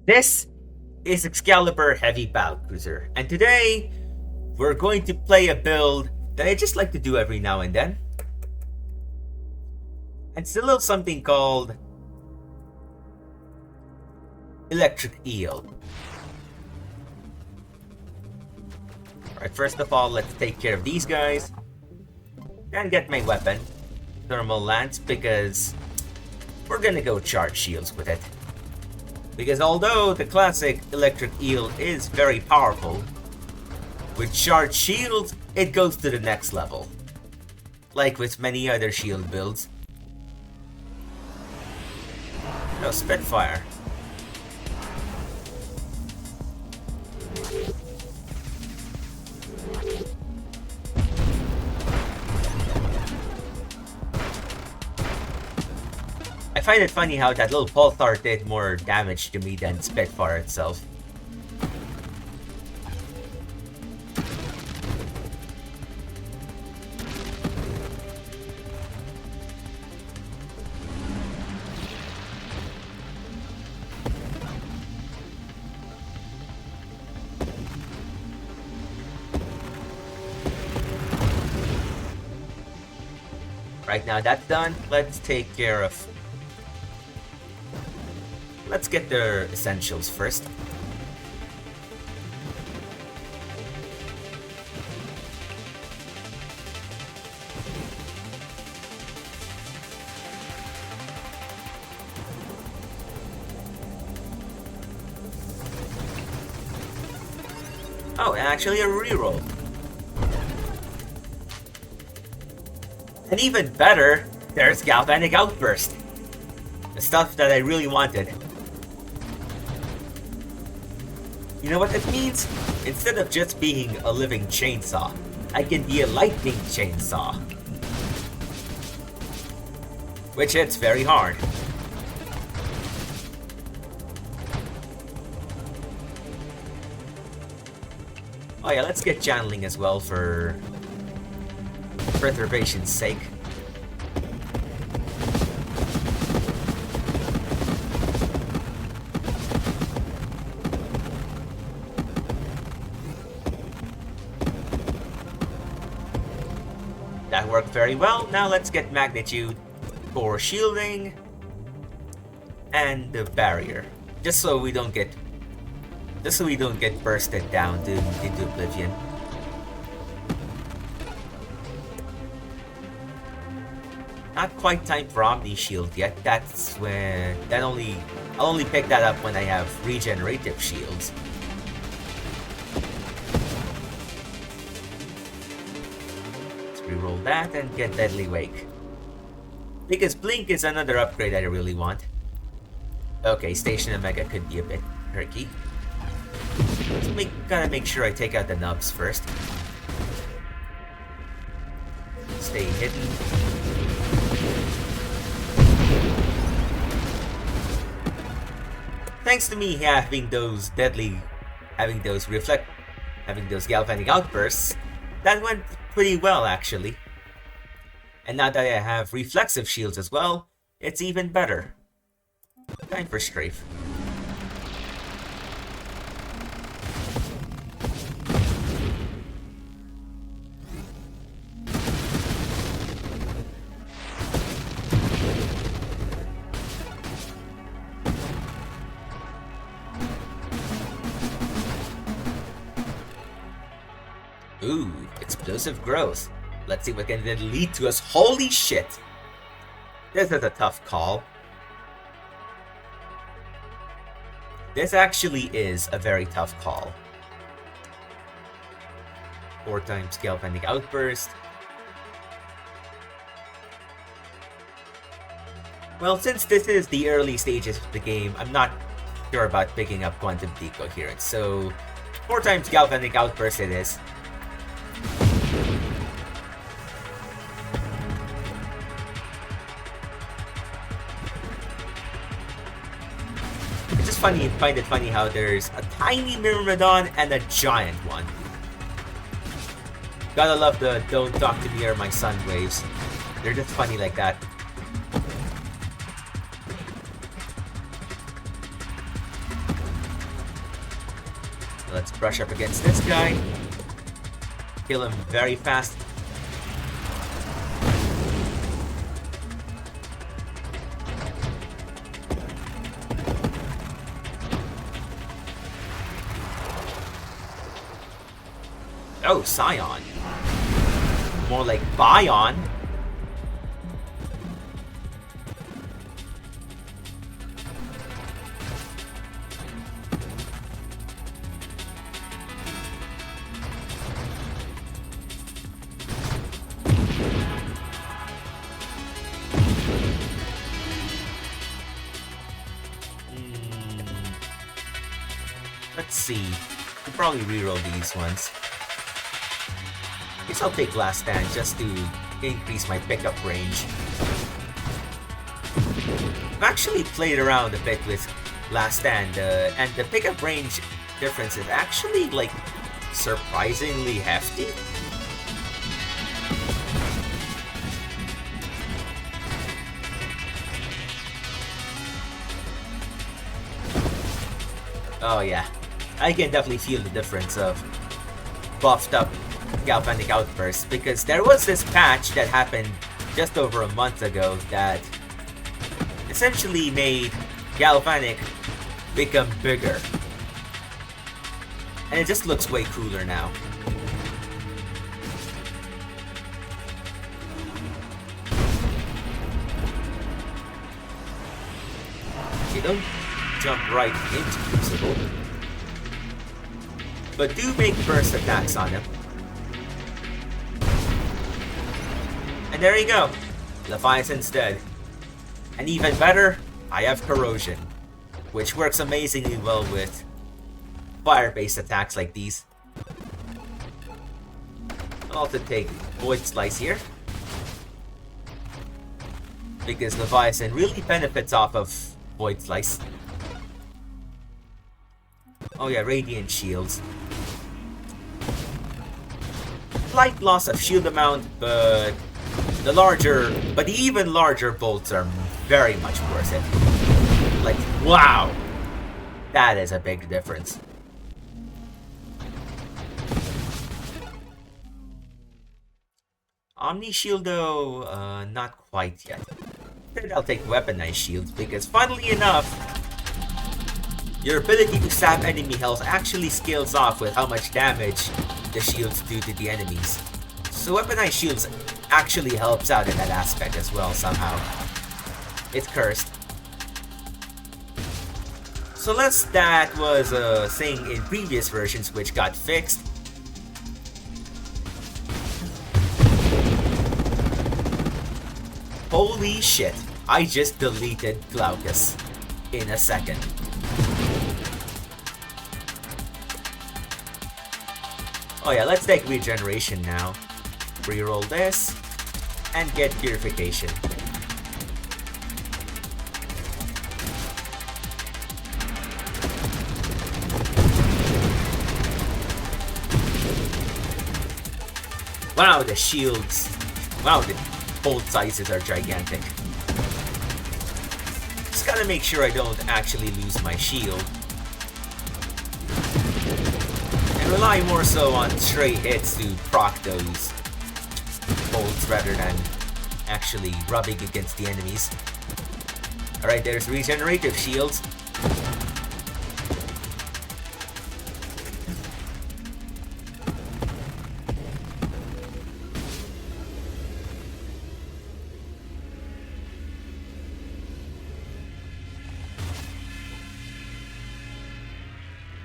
This is Excalibur Heavy Battlecruiser, and today we're going to play a build that I just like to do every now and then. It's a little something called Electric Eel. Alright, first of all, let's take care of these guys and get my weapon, Thermal Lance, because we're gonna go charge shields with it. Because although the classic Electric Eel is very powerful, with charged shields, it goes to the next level. Like with many other shield builds. No, Spitfire. I find it funny how that little pulsar did more damage to me than Spitfire itself. Right now that's done, let's take care of... Let's get their essentials first. Oh, and actually a reroll. And even better, there's Galvanic Outburst. The stuff that I really wanted. You know what that means? Instead of just being a living chainsaw, I can be a lightning chainsaw. Which hits very hard. Oh yeah, let's get channeling as well for preservation's sake. That worked very well. Now let's get magnitude for shielding and the barrier, just so we don't get bursted down into oblivion. Not quite time for Omni Shield yet. That's when I'll only pick that up when I have regenerative shields. Reroll that and get Deadly Wake. Because Blink is another upgrade I really want. Okay, Station Omega could be a bit tricky. Gotta make sure I take out the nubs first. Stay hidden. Thanks to me having those galvanic outbursts, that went pretty well actually. And now that I have reflexive shields as well, it's even better. Time for strafe. Ooh, explosive growth. Let's see what can it lead to us. Holy shit! This is a tough call. This actually is a very tough call. 4 times Galvanic Outburst. Well, since this is the early stages of the game, I'm not sure about picking up Quantum Decoherence, so 4 times Galvanic Outburst it is. It's just funny, find it funny how there's a tiny Myrmidon and a giant one. Gotta love the "don't talk to me" or "my son" waves. They're just funny like that. Let's brush up against this guy. Kill him very fast. Oh, Scion. More like Bion. Let's see. We'll probably reroll these ones. Guess I'll take Last Stand just to increase my pickup range. I've actually played around a bit with Last Stand, and the pickup range difference is actually, like, surprisingly hefty. Oh yeah, I can definitely feel the difference of buffed up Galvanic Outburst, because there was this patch that happened just over a month ago that essentially made Galvanic become bigger. And it just looks way cooler now. You don't jump right into Crucible, but do make burst attacks on him. And there you go, Leviathan's dead. And even better, I have Corrosion, which works amazingly well with fire-based attacks like these. I'll also take Void Slice here, because Leviathan really benefits off of Void Slice. Oh yeah, Radiant Shields. Slight loss of shield amount, but the even larger bolts are very much worth it. Like, wow! That is a big difference. Omni Shield though, not quite yet. Then I'll take Weaponized Shields, because funnily enough, your ability to sap enemy health actually scales off with how much damage the shields do to the enemies. So Weaponized Shields actually helps out in that aspect as well somehow. It's cursed. So unless that was a thing in previous versions which got fixed, holy shit, I just deleted Glaucus in a second. Oh yeah, let's take Regeneration now. Reroll this, and get Purification. Wow, the shields. Wow, the bolt sizes are gigantic. Just gotta make sure I don't actually lose my shield. Rely more so on straight hits to proc those bolts rather than actually rubbing against the enemies. Alright, there's regenerative shields.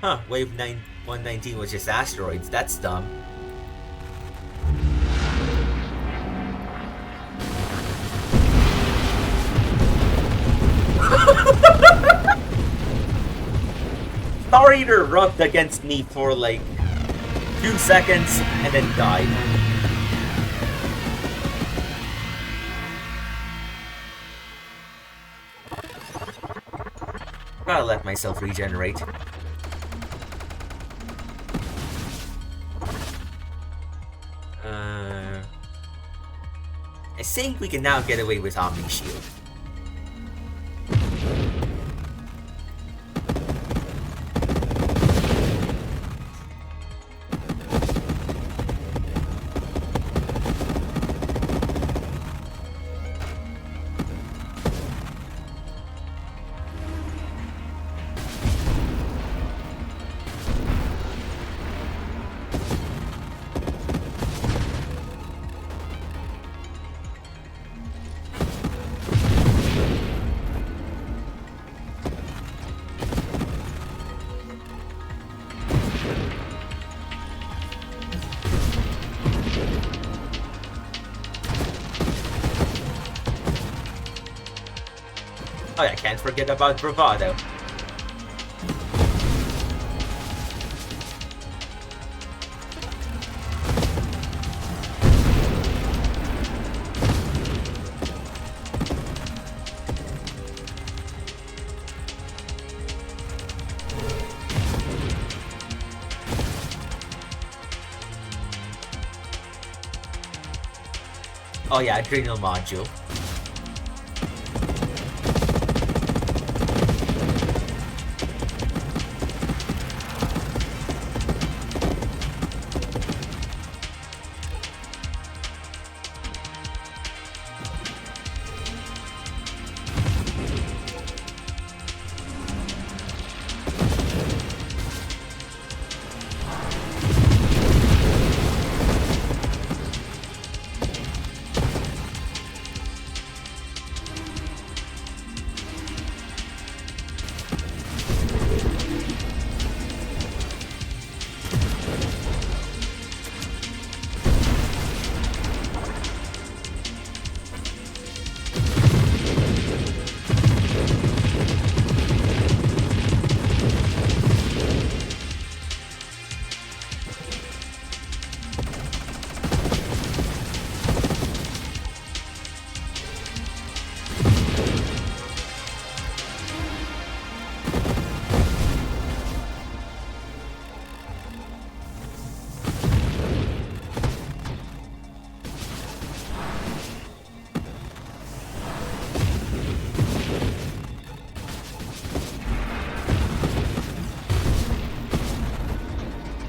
Huh, wave 119 was just asteroids. That's dumb. Star Eater rubbed against me for like 2 seconds and then died. Gotta let myself regenerate. I think we can now get away with Omni Shield. Can't forget about bravado. Oh yeah, adrenal module.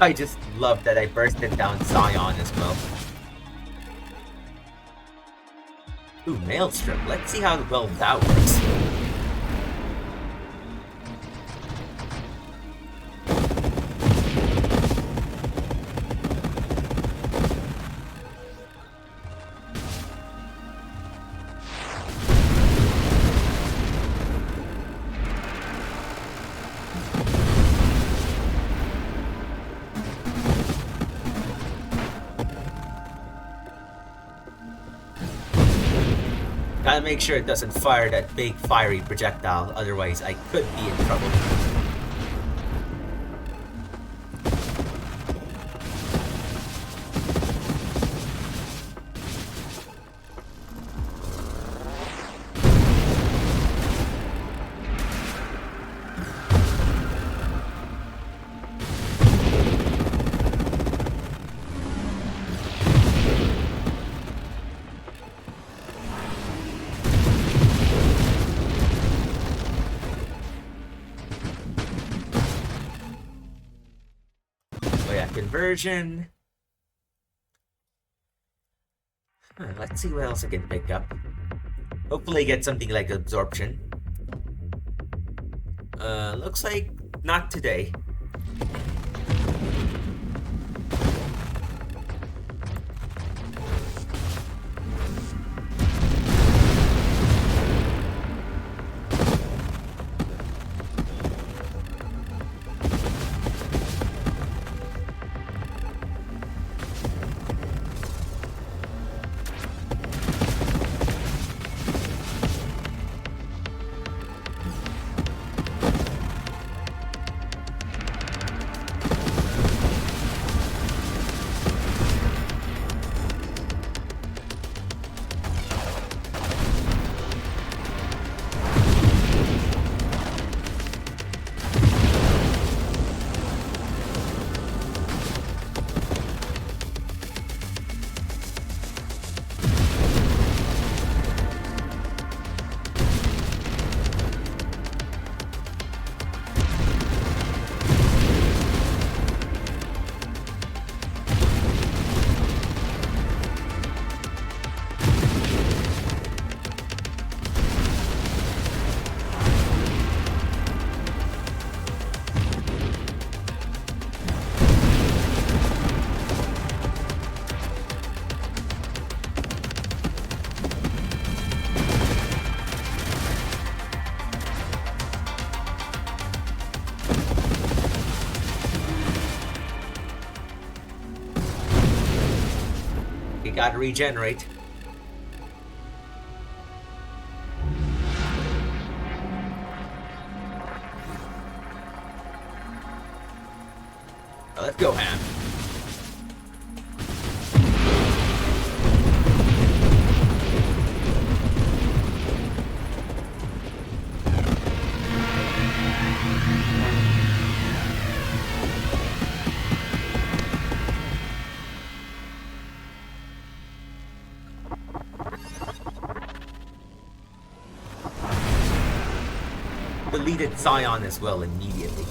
I just love that I bursted down Scion as well. Ooh, Maelstrom. Let's see how well that works. Gotta make sure it doesn't fire that big fiery projectile, otherwise I could be in trouble. Conversion. Let's see what else I can pick up. Hopefully get something like absorption. Looks like not today. You gotta regenerate. Let's go ham. Deleted Scion as well immediately.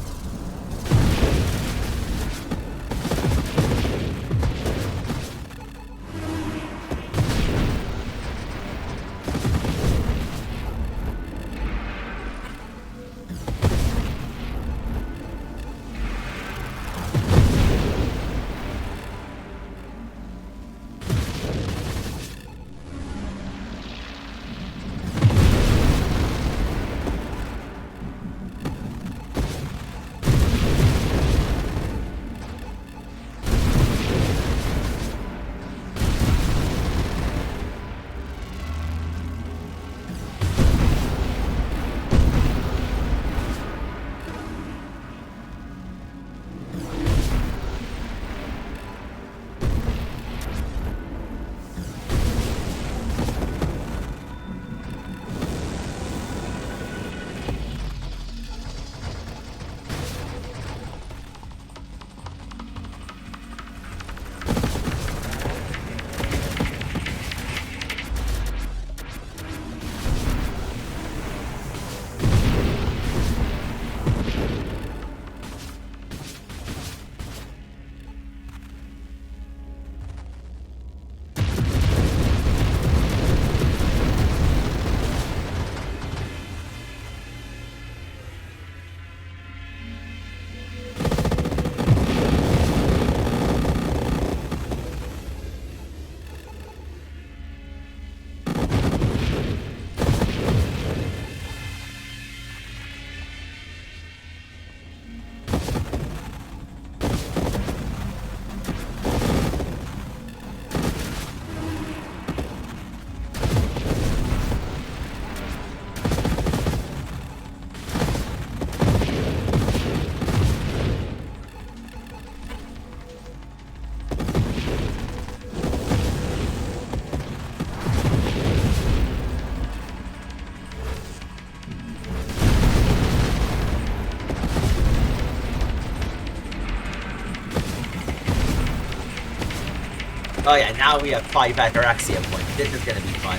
Oh yeah, now we have 5 Ataraxia points. This is gonna be fun.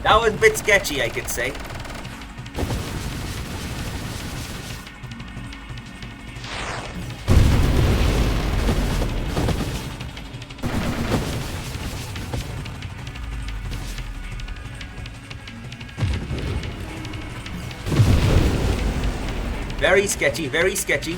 That was a bit sketchy, I could say. Very sketchy, very sketchy.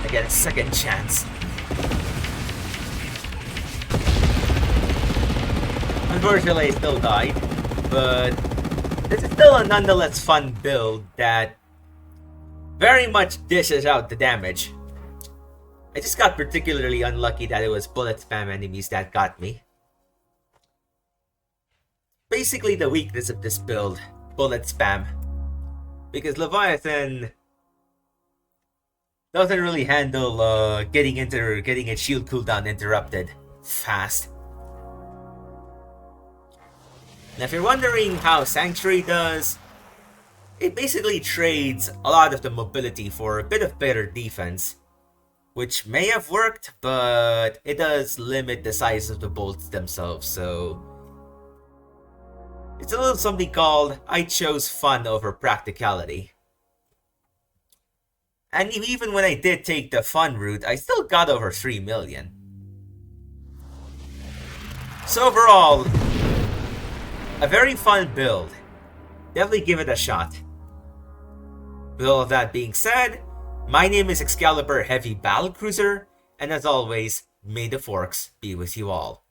I get a second chance. Unfortunately, I still died, but this is still a nonetheless fun build that very much dishes out the damage. I just got particularly unlucky that it was bullet spam enemies that got me. Basically the weakness of this build, bullet spam. Because Leviathan doesn't really handle getting its shield cooldown interrupted fast. Now if you're wondering how Sanctuary does, it basically trades a lot of the mobility for a bit of better defense, which may have worked, but it does limit the size of the bolts themselves, so it's a little something called I chose fun over practicality. And even when I did take the fun route, I still got over 3 million. So overall, a very fun build. Definitely give it a shot. With all of that being said, my name is Excalibur Heavy Battlecruiser, and as always, may the forks be with you all.